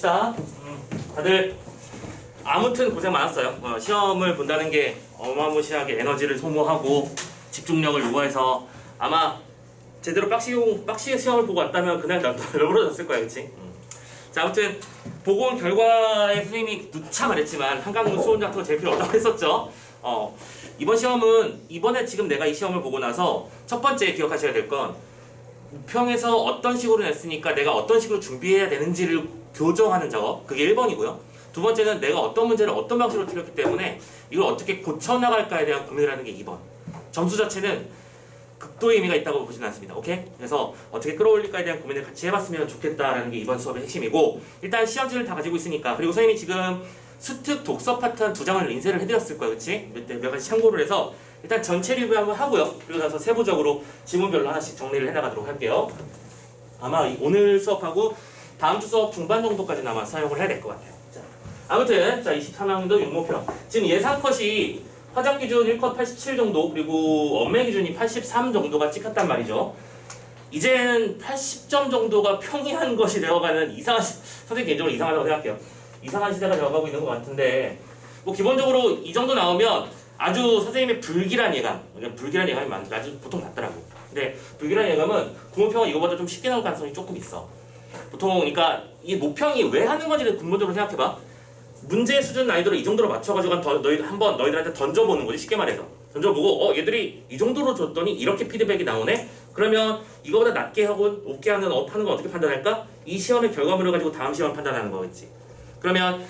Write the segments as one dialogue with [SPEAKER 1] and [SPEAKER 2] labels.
[SPEAKER 1] 봅시다. 다들 아무튼 고생 많았어요. 시험을 본다는 게 어마무시하게 에너지를 소모하고 집중력을 요구해서 아마 제대로 빡시 시험을 보고 왔다면 그날 너그러졌을 거야, 그치? 자, 아무튼 보고 온 결과에 선생님이 누차 말했지만 한강문 수온작도 제일 필요 없다고 했었죠. 이번 시험은 이번에 지금 내가 이 시험을 보고 나서 첫 번째 기억하셔야 될 건 우평에서 어떤 식으로 냈으니까 내가 어떤 식으로 준비해야 되는지를 교정하는 작업, 그게 1번이고요. 두 번째는 내가 어떤 문제를 어떤 방식으로 틀렸기 때문에 이걸 어떻게 고쳐나갈까에 대한 고민을 하는 게 2번. 점수 자체는 극도의 의미가 있다고 보지는 않습니다. 오케이? 그래서 어떻게 끌어올릴까에 대한 고민을 같이 해봤으면 좋겠다라는 게 이번 수업의 핵심이고, 일단 시험지를 다 가지고 있으니까, 그리고 선생님이 지금 수특 독서 파트 한 2장을 인쇄를 해드렸을 거예요. 그치? 몇 가지 참고를 해서 일단 전체 리뷰 한번 하고요. 그리고 나서 세부적으로 지문별로 하나씩 정리를 해나가도록 할게요. 아마 오늘 수업하고 다음 주 수업 중반 정도까지는 아마 사용을 해야 될 것 같아요. 자, 아무튼 자 23학년도 육모평. 지금 예상 컷이 화작 기준 1컷 87 정도, 그리고 언매 기준이 83 정도가 찍혔단 말이죠. 이제는 80점 정도가 평이한 것이 되어가는 이상한, 선생님 개인적으로 이상하다고 생각해요. 이상한 시대가 되어가고 있는 것 같은데, 뭐 기본적으로 이 정도 나오면 아주 선생님의 불길한 예감, 불길한 예감이 아주 보통 낮더라고. 근데 불길한 예감은 구모평은 이거보다 좀 쉽게 나올 가능성이 조금 있어. 보통 그러니까 이 모평이 왜 하는 건지를 근본적으로 생각해봐. 문제 수준 난이도를 이 정도로 맞춰가지고 너희들한테 던져보는 거지. 쉽게 말해서 던져보고 얘들이 이 정도로 줬더니 이렇게 피드백이 나오네? 그러면 이거보다 낮게 하고 높게 하는 건 어떻게 판단할까? 이 시험의 결과물을 가지고 다음 시험을 판단하는 거겠지. 그러면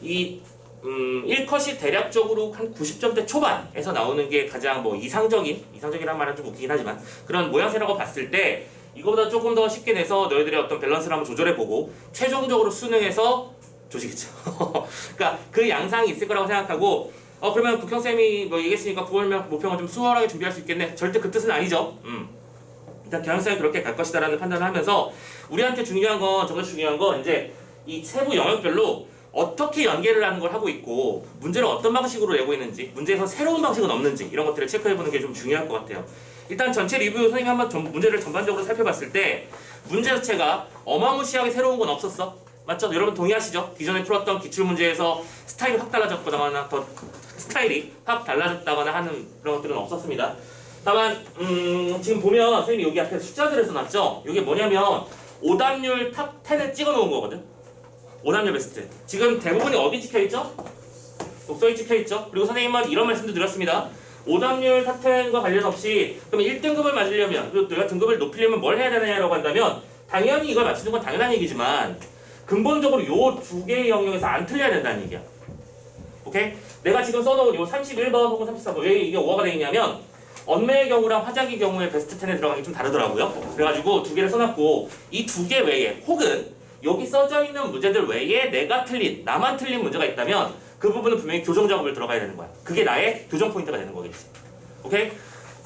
[SPEAKER 1] 이 1컷이 대략적으로 한 90점대 초반에서 나오는 게 가장 뭐 이상적이란 말은 좀 웃기긴 하지만 그런 모양새라고 봤을 때 이거보다 조금 더 쉽게 내서 너희들의 어떤 밸런스를 한번 조절해보고 최종적으로 수능에서 조지겠죠. 그러니까 그 양상이 있을 거라고 생각하고 그러면 국형쌤이 뭐 얘기했으니까 9월 모평을 좀 수월하게 준비할 수 있겠네. 절대 그 뜻은 아니죠. 일단 경향성이 그렇게 갈 것이다라는 판단을 하면서 우리한테 중요한 건 이제 이 세부 영역별로 어떻게 연계를 하는 걸 하고 있고 문제를 어떤 방식으로 내고 있는지, 문제에서 새로운 방식은 없는지 이런 것들을 체크해보는 게 좀 중요할 것 같아요. 일단 전체 리뷰 선생님이 한번 문제를 전반적으로 살펴봤을 때 문제 자체가 어마무시하게 새로운 건 없었어. 맞죠? 여러분 동의하시죠? 기존에 풀었던 기출문제에서 스타일이 확 달라졌다거나 하는 그런 것들은 없었습니다. 다만 지금 보면 선생님이 여기 앞에 숫자들을 써놨죠? 이게 뭐냐면 오답률 탑 10을 찍어 놓은 거거든. 오답률 베스트. 지금 대부분이 어디 찍혀있죠? 독서에 찍혀있죠? 그리고 선생님은 이런 말씀도 드렸습니다. 오답률 탑 10과 관련 없이 그럼 1등급을 맞으려면, 그리고 내가 등급을 높이려면 뭘 해야 되느냐라고 한다면 당연히 이걸 맞추는 건 당연한 얘기지만 근본적으로 요 두 개의 영역에서 안 틀려야 된다는 얘기야. 오케이? 내가 지금 써놓은 요 31번 혹은 34번 왜 이게 5가 되어 있냐면 언매의 경우랑 화작의 경우에 베스트 10에 들어가기 좀 다르더라고요. 그래가지고 두 개를 써놨고 이 두 개 외에 혹은 여기 써져 있는 문제들 외에 나만 틀린 문제가 있다면 그 부분은 분명히 교정 작업을 들어가야 되는 거야. 그게 나의 교정 포인트가 되는 거겠지. 오케이?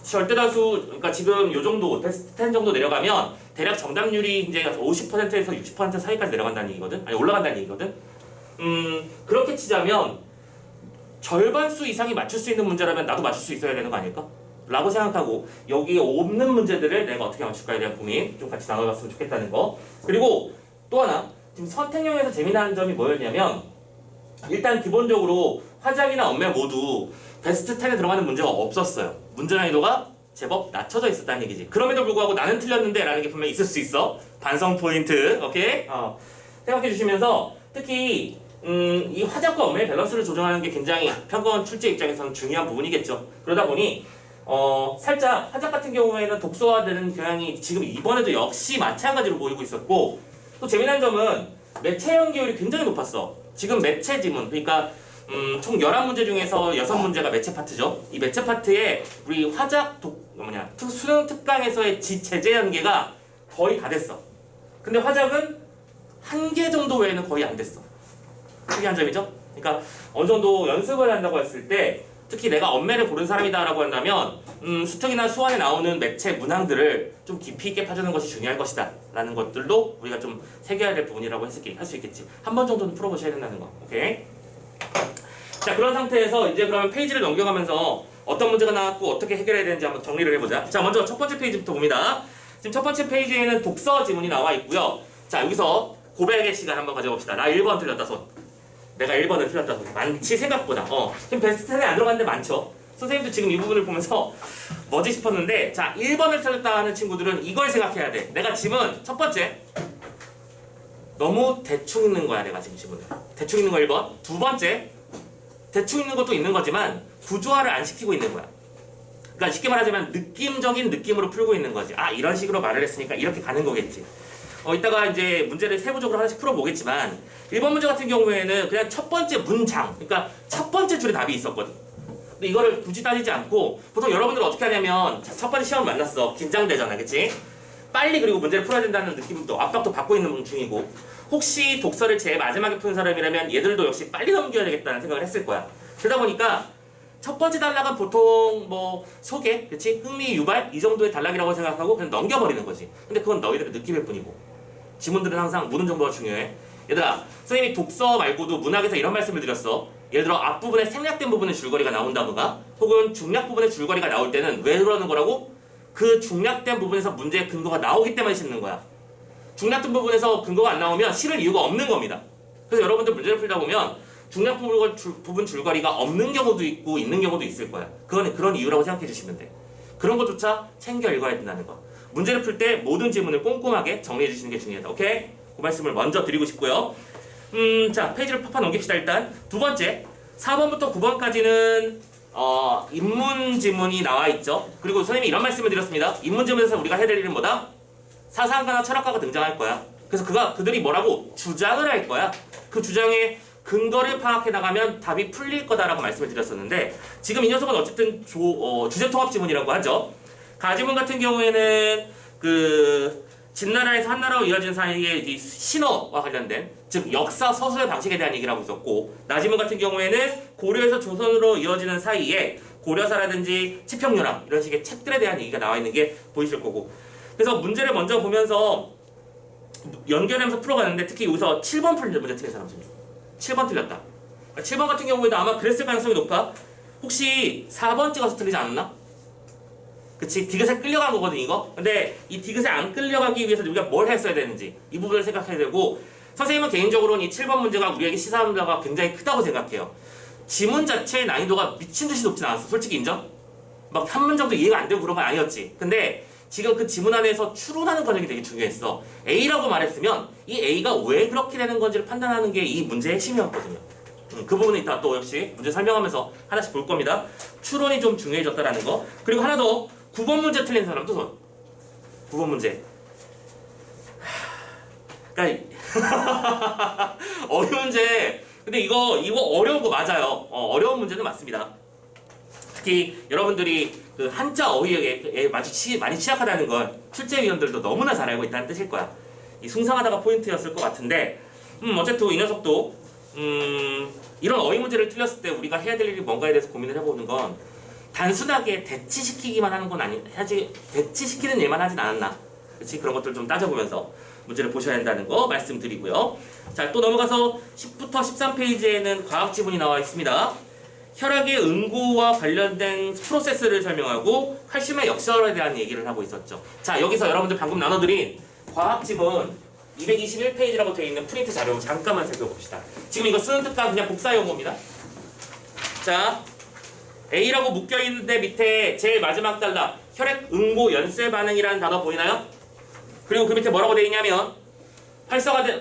[SPEAKER 1] 절대다수, 그러니까 지금 요 정도, 베스트 10 정도 내려가면 대략 정답률이 이제 50%에서 60% 사이까지 내려간다는 얘기거든? 아니, 올라간다는 얘기거든? 그렇게 치자면 절반 수 이상이 맞출 수 있는 문제라면 나도 맞출 수 있어야 되는 거 아닐까? 라고 생각하고 여기에 없는 문제들을 내가 어떻게 맞출까에 대한 고민 좀 같이 나눠봤으면 좋겠다는 거. 그리고 또 하나, 지금 선택형에서 재미나는 점이 뭐였냐면 일단 기본적으로 화작이나 언매 모두 베스트 10에 들어가는 문제가 없었어요. 문제 난이도가 제법 낮춰져 있었다는 얘기지. 그럼에도 불구하고 나는 틀렸는데 라는 게 분명히 있을 수 있어. 반성 포인트. 오케이? 생각해 주시면서 특히 이 화작과 언매의 밸런스를 조정하는 게 굉장히 평가원 출제 입장에서는 중요한 부분이겠죠. 그러다 보니 살짝 화작 같은 경우에는 독소화되는 경향이 지금 이번에도 역시 마찬가지로 보이고 있었고, 또 재미난 점은 매체 연계율이 굉장히 높았어. 지금 매체 지문, 그러니까 총 11문제 중에서 6문제가 매체 파트죠. 이 매체 파트에 우리 화작 수능 특강에서의 제재 연계가 거의 다 됐어. 근데 화작은 한 개 정도 외에는 거의 안 됐어. 특이한 점이죠. 그러니까 어느 정도 연습을 한다고 했을 때 특히 내가 언매를 고른 사람이다라고 한다면 수특이나 수완에 나오는 매체 문항들을 좀 깊이 있게 파주는 것이 중요할 것이다 라는 것들도 우리가 좀 새겨야 될 부분이라고 할 수 있겠지. 한 번 정도는 풀어보셔야 된다는 거. 오케이? 자, 그런 상태에서 이제 그러면 페이지를 넘겨가면서 어떤 문제가 나왔고 어떻게 해결해야 되는지 한번 정리를 해보자. 자, 먼저 첫 번째 페이지부터 봅니다. 지금 첫 번째 페이지에는 독서 지문이 나와 있고요. 자, 여기서 고백의 시간 한번 가져봅시다. 나 1번 틀렸다 손. 내가 1번을 틀렸다 손. 많지 생각보다. 지금 베스트 10에 안 들어갔는데 많죠. 선생님도 지금 이 부분을 보면서 뭐지 싶었는데, 자 1번을 틀렸다 하는 친구들은 이걸 생각해야 돼. 내가 지문 첫 번째 너무 대충 읽는 거야. 내가 지금 지문을 대충 읽는 거 1번. 두 번째 대충 읽는 것도 있는 거지만 구조화를 안 시키고 있는 거야. 그러니까 쉽게 말하자면 느낌적인 느낌으로 풀고 있는 거지. 아 이런 식으로 말을 했으니까 이렇게 가는 거겠지. 이따가 이제 문제를 세부적으로 하나씩 풀어보겠지만 1번 문제 같은 경우에는 그냥 첫 번째 문장, 그러니까 첫 번째 줄에 답이 있었거든. 근데 이거를 굳이 따지지 않고 보통 여러분들은 어떻게 하냐면 첫 번째 시험을 만났어. 긴장되잖아, 그치? 빨리 그리고 문제를 풀어야 된다는 느낌도 압박도 받고 있는 중이고, 혹시 독서를 제일 마지막에 푸는 사람이라면 얘들도 역시 빨리 넘겨야 되겠다는 생각을 했을 거야. 그러다 보니까 첫 번째 단락은 보통 뭐 소개, 그치? 흥미 유발 이 정도의 단락이라고 생각하고 그냥 넘겨버리는 거지. 근데 그건 너희들의 느낌일 뿐이고, 지문들은 항상 묻는 정보가 중요해. 얘들아, 선생님이 독서 말고도 문학에서 이런 말씀을 드렸어. 예를 들어 앞부분에 생략된 부분의 줄거리가 나온다거나 혹은 중략 부분의 줄거리가 나올 때는 왜 그러는 거라고? 그 중략된 부분에서 문제의 근거가 나오기 때문에 싣는 거야. 중략된 부분에서 근거가 안 나오면 실을 이유가 없는 겁니다. 그래서 여러분들 문제를 풀다 보면 중략 부분 줄거리가 없는 경우도 있고 있는 경우도 있을 거야. 그건 그런 이유라고 생각해 주시면 돼. 그런 것조차 챙겨 읽어야 된다는 거. 문제를 풀 때 모든 지문을 꼼꼼하게 정리해 주시는 게 중요하다. 오케이? 그 말씀을 먼저 드리고 싶고요. 자, 페이지를 팍팍 넘깁시다. 일단 두 번째, 4번부터 9번까지는 인문 지문이 나와 있죠. 그리고 선생님이 이런 말씀을 드렸습니다. 인문 지문에서 우리가 해야 될 일은 뭐다? 사상가나 철학가가 등장할 거야. 그래서 그들이 뭐라고? 주장을 할 거야. 그 주장의 근거를 파악해 나가면 답이 풀릴 거다라고 말씀을 드렸었는데, 지금 이 녀석은 어쨌든 주제 통합 지문이라고 하죠. 가지문 같은 경우에는 그 진나라에서 한나라로 이어진 사이에 이 신어와 관련된, 즉 역사 서술의 방식에 대한 얘기를 하고 있었고, 나지문 같은 경우에는 고려에서 조선으로 이어지는 사이에 고려사라든지 치평유람 이런 식의 책들에 대한 얘기가 나와 있는 게 보이실 거고, 그래서 문제를 먼저 보면서 연결하면서 풀어가는데 특히 여기서 7번 풀린 문제 틀린 사람 좀 7번 틀렸다. 7번 같은 경우에도 아마 그랬을 가능성이 높아. 혹시 4번 찍어서 틀리지 않았나? 그치? 디귿에 끌려간 거거든 이거. 근데 이 디귿에 안 끌려가기 위해서 우리가 뭘 했어야 되는지 이 부분을 생각해야 되고, 선생님은 개인적으로는 이 7번 문제가 우리에게 시사하는 바가 굉장히 크다고 생각해요. 지문 자체의 난이도가 미친듯이 높진 않았어. 솔직히 인정? 막 한 문장도 이해가 안 되고 그런 건 아니었지. 근데 지금 그 지문 안에서 추론하는 과정이 되게 중요했어. A라고 말했으면 이 A가 왜 그렇게 되는 건지를 판단하는 게 이 문제의 핵심이었거든요. 그 부분은 이따 또 역시 문제 설명하면서 하나씩 볼 겁니다. 추론이 좀 중요해졌다라는 거. 그리고 하나 더, 9번 문제 틀린 사람도 손. 9번 문제. 그러니까 어려운 문제. 근데 이거 어려운 거 맞아요. 어려운 문제는 맞습니다. 특히 여러분들이 그 한자 어휘에 많이 취약하다는 걸 출제위원들도 너무나 잘 알고 있다는 뜻일 거야. 이 숭상하다가 포인트였을 것 같은데, 어쨌든 이 녀석도 이런 어휘 문제를 틀렸을 때 우리가 해야 될 일이 뭔가에 대해서 고민을 해보는 건, 단순하게 대치시키기만 하는 건 대치시키는 일만 하진 않았나. 그치? 그런 것들 좀 따져보면서 문제를 보셔야 한다는 거 말씀드리고요. 자, 또 넘어가서 10부터 13페이지에는 과학 지문이 나와 있습니다. 혈액의 응고와 관련된 프로세스를 설명하고 칼슘의 역설에 대한 얘기를 하고 있었죠. 자, 여기서 여러분들 방금 나눠드린 과학 지문 221페이지라고 되어 있는 프린트 자료 잠깐만 살펴봅시다. 지금 이거 쓰는 뜻과 그냥 복사해온 겁니다. 자, A라고 묶여있는데 밑에 제일 마지막 단락 혈액 응고 연쇄 반응이라는 단어 보이나요? 그리고 그 밑에 뭐라고 되어 있냐면,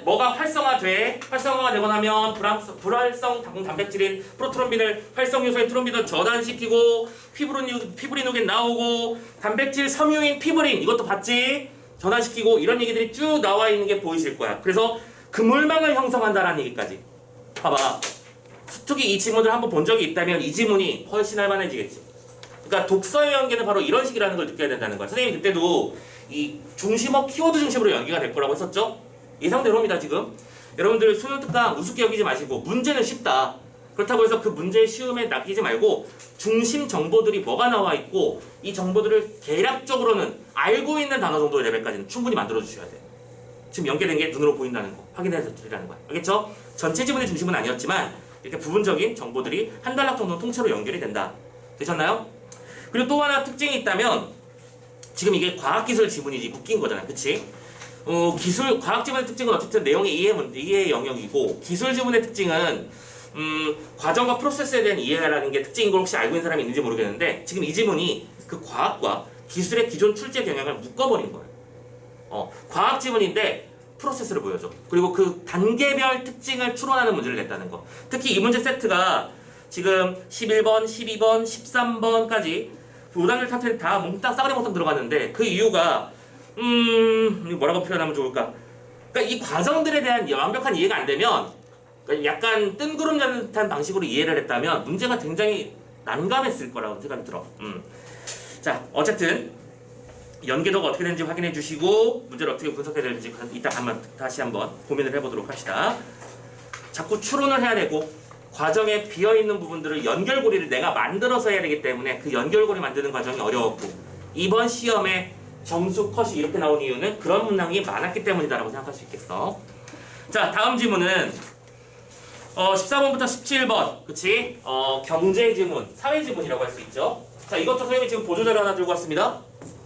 [SPEAKER 1] 뭐가 활성화가 되고 나면 불활성 단백질인 프로트롬빈을 활성 요소인 트롬빈을 저단시키고 피브리누겐 나오고 단백질 섬유인 피브린 이것도 봤지? 전환시키고 이런 얘기들이 쭉 나와 있는 게 보이실 거야. 그래서 그물망을 형성한다라는 얘기까지. 봐봐. 특히 이 지문을 한번 본 적이 있다면 이 지문이 훨씬 할만해지겠지. 그러니까 독서의 연계는 바로 이런 식이라는 걸 느껴야 된다는 거야. 선생님이 그때도 이 중심어 키워드 중심으로 연계가 될 거라고 했었죠? 예상대로입니다 지금. 여러분들 수능 특강 우습게 여기지 마시고 문제는 쉽다. 그렇다고 해서 그 문제의 쉬움에 낚이지 말고 중심 정보들이 뭐가 나와 있고 이 정보들을 개략적으로는 알고 있는 단어 정도의 레벨까지는 충분히 만들어 주셔야 돼요. 지금 연계된 게 눈으로 보인다는 거 확인해서 드리라는 거야. 알겠죠? 전체 지문의 중심은 아니었지만 이렇게 부분적인 정보들이 한 단락 정도 통째로 연결이 된다. 되셨나요? 그리고 또 하나 특징이 있다면, 지금 이게 과학기술 지문이지 묶인 거잖아요. 그치? 기술 과학 지문의 특징은 어쨌든 내용의 이해 영역이고 기술 지문의 특징은 과정과 프로세스에 대한 이해라는 게 특징인 걸 혹시 알고 있는 사람이 있는지 모르겠는데 지금 이 지문이 그 과학과 기술의 기존 출제 경향을 묶어버린 거예요. 과학 지문인데 프로세스를 보여줘. 그리고 그 단계별 특징을 추론하는 문제를 냈다는 거. 특히 이 문제 세트가 지금 11번, 12번, 13번까지 5단계 탑10 다 몽땅 싸그리 몽땅 들어갔는데 그 이유가 뭐라고 표현하면 좋을까? 그러니까 이 과정들에 대한 완벽한 이해가 안 되면 약간 뜬구름 잡는 듯한 방식으로 이해를 했다면 문제가 굉장히 난감했을 거라고 생각이 들어. 자, 어쨌든 연계도가 어떻게 되는지 확인해 주시고 문제를 어떻게 분석해야 되는지 이따 다시 한번 고민을 해보도록 합시다. 자꾸 추론을 해야 되고 과정에 비어있는 부분들을 연결고리를 내가 만들어서 해야 되기 때문에 그 연결고리 만드는 과정이 어려웠고 이번 시험에 점수 컷이 이렇게 나온 이유는 그런 문항이 많았기 때문이다라고 생각할 수 있겠어. 자, 다음 지문은 14번부터 17번 그치? 경제 지문, 사회 지문이라고 할 수 있죠. 자, 이것도 선생님이 지금 보조자료 하나 들고 왔습니다.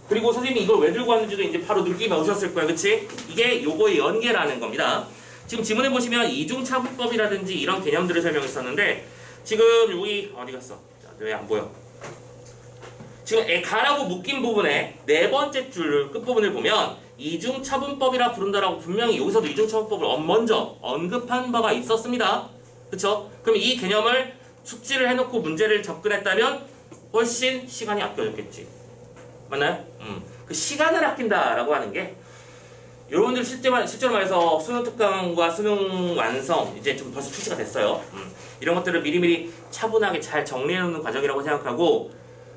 [SPEAKER 1] 그리고 선생님이 이걸 왜 들고 왔는지도 이제 바로 느낌이 오셨을 거예요. 그치? 이게 요거의 연계라는 겁니다. 지금 지문에 보시면 이중차분법이라든지 이런 개념들을 설명했었는데 지금 여기 어디 갔어? 자, 왜 안 보여? 지금 가라고 묶인 부분에 네 번째 줄 끝부분을 보면 이중차분법이라 부른다라고 분명히 여기서도 이중차분법을 먼저 언급한 바가 있었습니다. 그쵸? 그럼 이 개념을 숙지를 해놓고 문제를 접근했다면 훨씬 시간이 아껴졌겠지. 맞나요? 그 시간을 아낀다라고 하는 게 여러분들 실제로 말해서 수능 특강과 수능 완성 이제 좀 벌써 출시가 됐어요. 이런 것들을 미리미리 차분하게 잘 정리해놓는 과정이라고 생각하고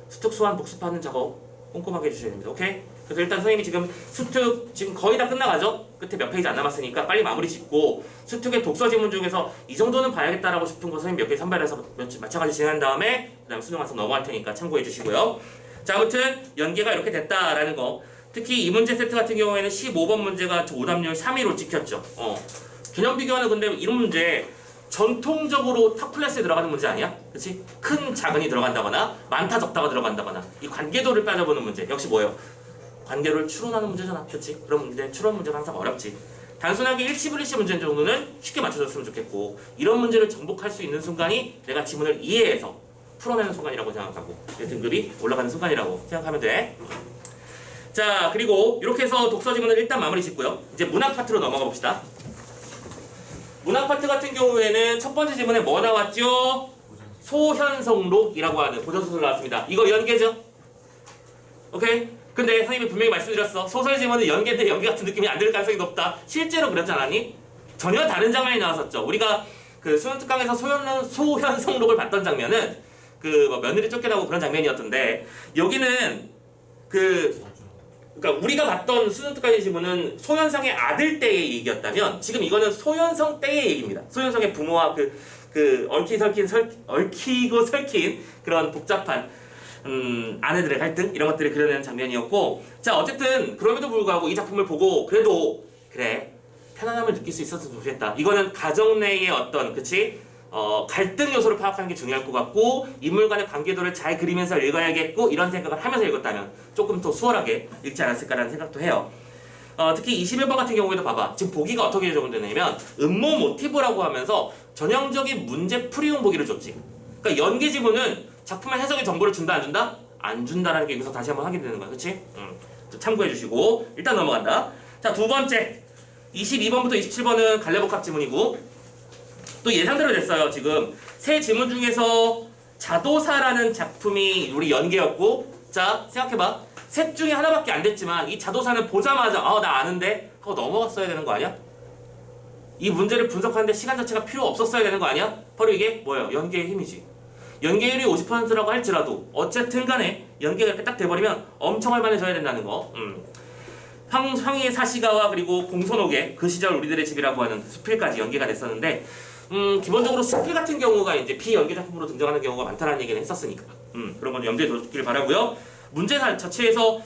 [SPEAKER 1] 수특 소환 복습하는 작업 꼼꼼하게 해주셔야 됩니다. 오케이? 그래서 일단 선생님이 지금 수특 지금 거의 다 끝나가죠? 끝에 몇 페이지 안 남았으니까 빨리 마무리 짓고 수특의 독서 지문 중에서 이 정도는 봐야겠다라고 싶은 거 선생님 몇 개 선발해서 마찬가지 진행한 다음에 그 다음에 수능 완성 넘어갈 테니까 참고해 주시고요. 자, 아무튼 연계가 이렇게 됐다라는 거. 특히 이 문제 세트 같은 경우에는 15번 문제가 오답률 3위로 찍혔죠. 개념 비교하는 근데 이런 문제 전통적으로 탑 클래스에 들어가는 문제 아니야? 그치? 큰 작은이 들어간다거나 많다 적다가 들어간다거나 이 관계도를 따져보는 문제 역시 뭐예요? 관계를 추론하는 문제잖아. 그치? 그런 문제 추론 문제가 항상 어렵지. 단순하게 일치분리시 문제 정도는 쉽게 맞춰줬으면 좋겠고 이런 문제를 정복할 수 있는 순간이 내가 지문을 이해해서 풀어내는 순간이라고 생각하고 내 등급이 올라가는 순간이라고 생각하면 돼. 자, 그리고 이렇게 해서 독서 지문을 일단 마무리 짓고요. 이제 문학 파트로 넘어가 봅시다. 문학 파트 같은 경우에는 첫 번째 지문에 뭐 나왔죠? 소현성록이라고 하는 고전소설 나왔습니다. 이거 연계죠? 오케이? 근데 선생님이 분명히 말씀드렸어. 소설 지문은 연계인데 연계 같은 느낌이 안 들 가능성이 높다. 실제로 그렇지 않았니? 전혀 다른 장면이 나왔었죠. 우리가 그 수능 특강에서 소현성록을 봤던 장면은 그 뭐 며느리 쫓겨나고 그런 장면이었던데 여기는 그러니까 우리가 봤던 수능 특강의 지문은 소현성의 아들 때의 얘기였다면 지금 이거는 소현성 때의 얘기입니다. 소현성의 부모와 얽히고 설킨 그런 복잡한 아내들의 갈등 이런 것들을 그려내는 장면이었고 자 어쨌든 그럼에도 불구하고 이 작품을 보고 그래도 그래 편안함을 느낄 수 있었으면 좋겠다. 이거는 가정 내의 어떤 갈등 요소를 파악하는 게 중요할 것 같고 인물 간의 관계도를 잘 그리면서 읽어야겠고 이런 생각을 하면서 읽었다면 조금 더 수월하게 읽지 않았을까라는 생각도 해요. 특히 21번 같은 경우에도 봐봐. 지금 보기가 어떻게 적용되냐면 음모 모티브라고 하면서 전형적인 문제 풀이용 보기를 줬지. 그러니까 연계 지문은 작품의 해석의 정보를 준다 안 준다? 안 준다라는 게 여기서 다시 한번 확인되는 거야. 그치? 참고해 주시고 일단 넘어간다. 자, 두 번째 22번부터 27번은 갈래복합 지문이고 또 예상대로 됐어요. 지금 세 지문 중에서 자도사라는 작품이 우리 연계였고 자 생각해봐. 셋 중에 하나밖에 안 됐지만 이 자도사는 보자마자 나 아는데 하고 넘어갔어야 되는 거 아니야? 이 문제를 분석하는데 시간 자체가 필요 없었어야 되는 거 아니야? 바로 이게 뭐예요? 연계의 힘이지. 연계율이 50%라고 할지라도 어쨌든 간에 연계가 이렇게 딱 돼버리면 엄청 할만해져야 된다는 거. 황희의 사시가와 그리고 공손옥의 그 시절 우리들의 집이라고 하는 수필까지 연계가 됐었는데 기본적으로 수필 같은 경우가 이제 비연계 작품으로 등장하는 경우가 많다는 얘기는 했었으니까 그런 건 염두에 두길 바라고요. 문제 자체에서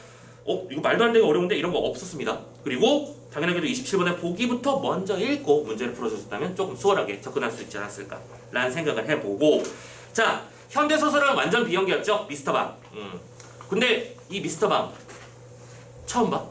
[SPEAKER 1] 이거 말도 안 되게 어려운데 이런 거 없었습니다. 그리고 당연하게도 27번에 보기부터 먼저 읽고 문제를 풀어줬다면 조금 수월하게 접근할 수 있지 않았을까 라는 생각을 해보고 자 현대소설은 완전 비연계였죠. 미스터밤. 근데 이 미스터밤 처음 봐?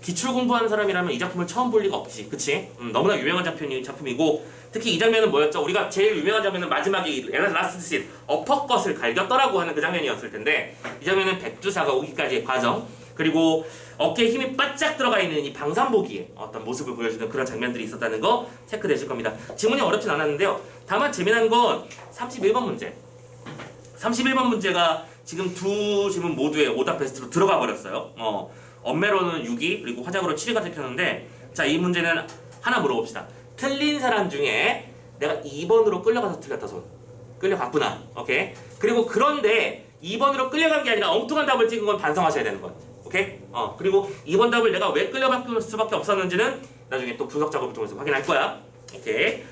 [SPEAKER 1] 기출 공부하는 사람이라면 이 작품을 처음 볼 리가 없지, 그치? 너무나 유명한 작품이고 특히 이 장면은 뭐였죠? 우리가 제일 유명한 장면은 마지막에 라스트 씬 어퍼컷을 갈겼더라고 하는 그 장면이었을 텐데 이 장면은 백두사가 오기까지의 과정 그리고 어깨에 힘이 바짝 들어가 있는 이 방산복이의 어떤 모습을 보여주는 그런 장면들이 있었다는 거 체크되실 겁니다. 지문이 어렵진 않았는데요. 다만 재미난 건 31번 문제. 31번 문제가 지금 두 지문 모두의 오답 베스트로 들어가 버렸어요. 엄매로는 6위 그리고 화작으로 7위가 찍혔는데 자, 이 문제는 하나 물어봅시다. 틀린 사람 중에 내가 2번으로 끌려가서 틀렸다 손. 끌려갔구나. 오케이. 그리고 그런데 2번으로 끌려간 게 아니라 엉뚱한 답을 찍은 건 반성하셔야 되는 거야. 오케이? 그리고 2번 답을 내가 왜 끌려갈 수밖에 없었는지는 나중에 또 분석 작업을 통해서 확인할 거야. 오케이.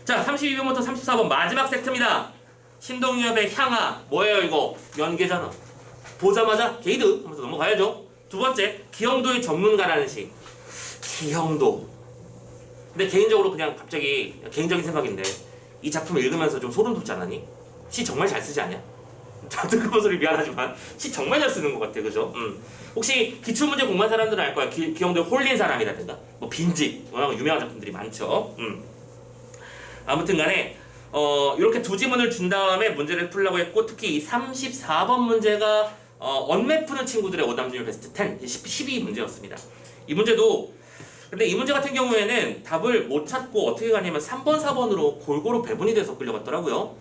[SPEAKER 1] 자, 32번부터 34번 마지막 세트입니다. 신동엽의 향아. 뭐예요 이거? 연계잖아. 보자마자 게이드 하면서 넘어가야죠. 두 번째, 기영도의 전문가라는 시. 기영도. 근데 개인적으로 그냥 갑자기 개인적인 생각인데 이 작품 읽으면서 좀 소름 돋지 않았니? 시 정말 잘 쓰지 않냐? 듣고 소리 미안하지만 시 정말 잘 쓰는 것 같아, 그죠? 혹시 기출문제 공부한 사람들은 알 거야. 기영도에 홀린 사람이라든가 뭐 빈집 워낙 유명한 작품들이 많죠. 아무튼간에 이렇게 두 지문을 준 다음에 문제를 풀려고 했고 특히 이 34번 문제가 언매 푸는 친구들의 오답률 베스트 10, 12 문제였습니다. 이 문제도 근데 이 문제 같은 경우에는 답을 못 찾고 어떻게 가냐면 3번, 4번으로 골고루 배분이 돼서 끌려갔더라고요.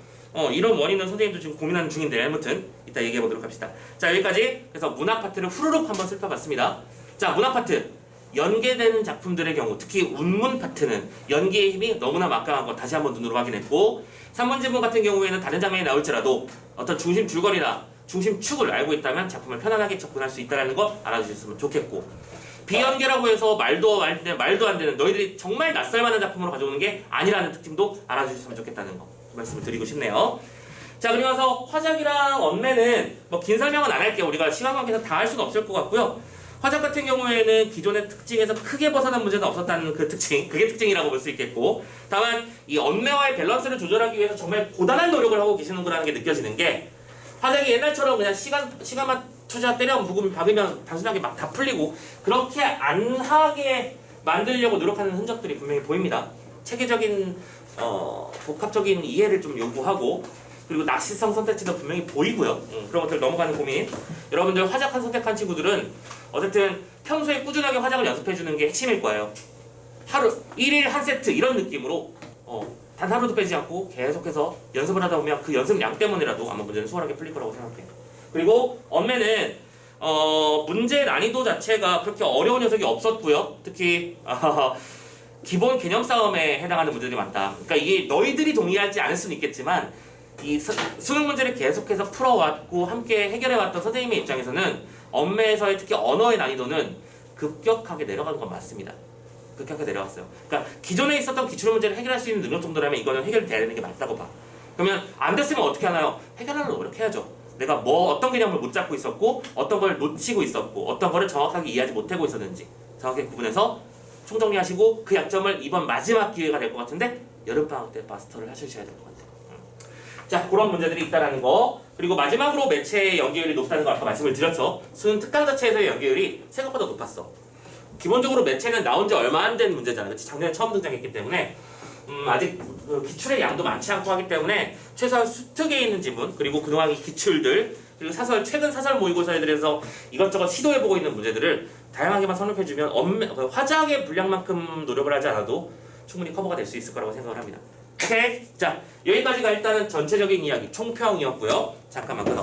[SPEAKER 1] 이런 원인은 선생님도 지금 고민하는 중인데 아무튼 이따 얘기해 보도록 합시다. 자, 여기까지 그래서 문학 파트를 후루룩 한번 살펴봤습니다. 자, 문학 파트 연계되는 작품들의 경우 특히 운문 파트는 연계의 힘이 너무나 막강한 거 다시 한번 눈으로 확인했고 3번 지문 같은 경우에는 다른 장면이 나올지라도 어떤 중심 줄거리나 중심 축을 알고 있다면 작품을 편안하게 접근할 수 있다는 거 알아주셨으면 좋겠고 비연계라고 해서 말도 안 되는 너희들이 정말 낯설만한 작품으로 가져오는 게 아니라는 특징도 알아주셨으면 좋겠다는 거 말씀을 드리고 싶네요. 자, 그리고 나서 화작이랑 언매는 뭐 긴 설명은 안 할게요. 우리가 시간 관계에서 다 할 수는 없을 것 같고요. 화작 같은 경우에는 기존의 특징에서 크게 벗어난 문제는 없었다는 그 특징, 그게 특징이라고 볼 수 있겠고 다만 이 언매와의 밸런스를 조절하기 위해서 정말 고단한 노력을 하고 계시는구나라는 게 느껴지는 게 화작이 옛날처럼 그냥 시간만 투자 때려 박으면 단순하게 막 다 풀리고 그렇게 안 하게 만들려고 노력하는 흔적들이 분명히 보입니다. 체계적인 복합적인 이해를 좀 요구하고 그리고 낚시성 선택지도 분명히 보이고요. 그런 것들 넘어가는 고민. 여러분들 화작한 선택한 친구들은 어쨌든 평소에 꾸준하게 화작을 연습해주는 게 핵심일 거예요. 하루 1일 한 세트 이런 느낌으로 단 하루도 빼지 않고 계속해서 연습을 하다 보면 그 연습량 때문이라도 아마 문제는 수월하게 풀릴 거라고 생각해요. 그리고 언매는 문제 난이도 자체가 그렇게 어려운 녀석이 없었고요. 특히 기본 개념 싸움에 해당하는 문제들이 많다. 그러니까 이게 너희들이 동의하지 않을 수는 있겠지만 이 수능 문제를 계속해서 풀어왔고 함께 해결해왔던 선생님의 입장에서는 언매에서의 특히 언어의 난이도는 급격하게 내려간 건 맞습니다. 급격하게 내려갔어요. 그러니까 기존에 있었던 기출 문제를 해결할 수 있는 능력 정도라면 이거는 해결돼야 되는 게 맞다고 봐. 그러면 안 됐으면 어떻게 하나요? 해결하려고 노력해야죠. 내가 어떤 개념을 못 잡고 있었고 어떤 걸 놓치고 있었고 어떤 거를 정확하게 이해하지 못하고 있었는지 정확하게 구분해서 총정리하시고 그 약점을 이번 마지막 기회가 될 것 같은데 여름방학 때 마스터를 하셔야 될 것 같아요. 자, 그런 문제들이 있다는 거. 그리고 마지막으로 매체의 연계율이 높다는 거 아까 말씀을 드렸죠. 수능 특강 자체에서의 연계율이 생각보다 높았어. 기본적으로 매체는 나온 지 얼마 안 된 문제잖아. 그치? 작년에 처음 등장했기 때문에 아직 기출의 양도 많지 않고 하기 때문에 최소한 수특에 있는 지문 그리고 그동안의 기출들 그리고 최근 사설 모의고사들에서 이것저것 시도해보고 있는 문제들을 다양하게만 선입해주면 화작의 분량만큼 노력을 하지 않아도 충분히 커버가 될 수 있을 거라고 생각을 합니다. 오케이? 자, 여기까지가 일단은 전체적인 이야기 총평이었고요. 잠깐만 끊어.